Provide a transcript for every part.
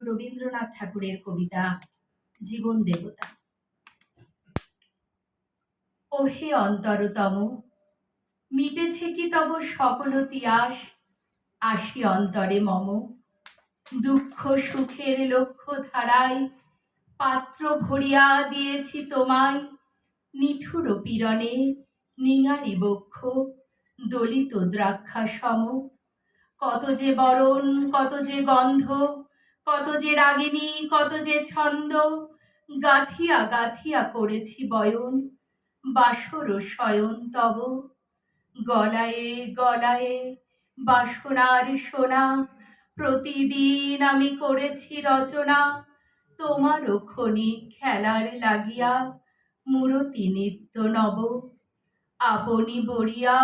রবীন্দ্রনাথ ঠাকুরের কবিতা জীবন দেবতা। ওহে অন্তরতম, মিটেছে কি তব সকল তিয়াস, আসি অন্তরে মম। দুঃখ সুখের লক্ষ্য ধারায় পাত্র ভরিয়া দিয়েছি তোমায়। নিঠুর পীড়নে নিঙারি বক্ষ দলিত দ্রাক্ষা সম। কত যে বরণ, কত যে গন্ধ, কত যে রাগিনী, কত যে ছন্দ, গাঁথিয়া গাঁথিয়া করেছি বয়ন, বাসর শয়ন তব। গলায়ে গলায়ে বাসনার সোনা, প্রতিদিন আমি করেছি রচনা। তোমারও ক্ষণিক খেলার লাগিয়া মূরতি নিত্য নব। আপনি বরিয়া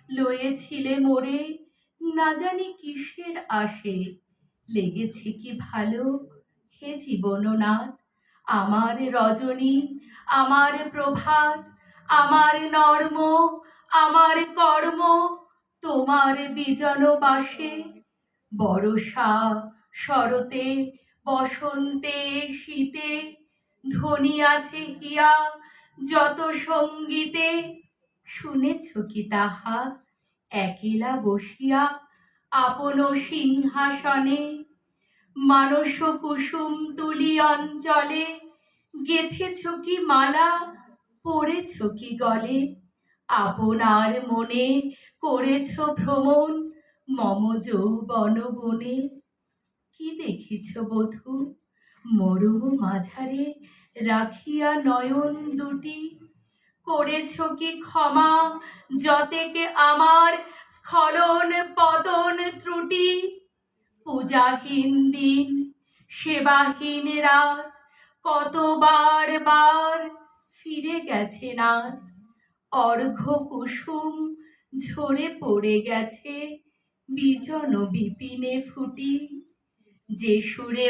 লয়েছিলে মোরে, না জানি কিসের আশে। লেগেছে কি ভালো হে জীবননাথ, আমার রজনী, আমার প্রভাত, আমার নর্ম, আমার কর্ম তোমার বিজন বাসে। বরষা শরতে বসন্তে শীতে ধ্বনি আছে হিয়া যত সঙ্গীতে। শুনেছ কি তাহা একেলা বসিয়া আপন সিংহাসনে? মানস কুসুম তুলি অঞ্চলে গেথেছ কি মালা, পড়েছ কি গলে? আপনার মনে করেছ ভ্রমণ মম যৌবন বনে। কি দেখিছ বধূ মরম মাঝারে রাখিয়া নয়ন দুটি? করেছ কি ক্ষমা যতেকে আমার স্খলন পতন ত্রুটি? পূজাহীন দিন, সেবাহীন রাত, কতবার বার ফিরে গেছে নাথ। অর্ঘ্য কুসুম ঝরে পড়ে গেছে বিজন বিপিনে ফুটি। যে সুরে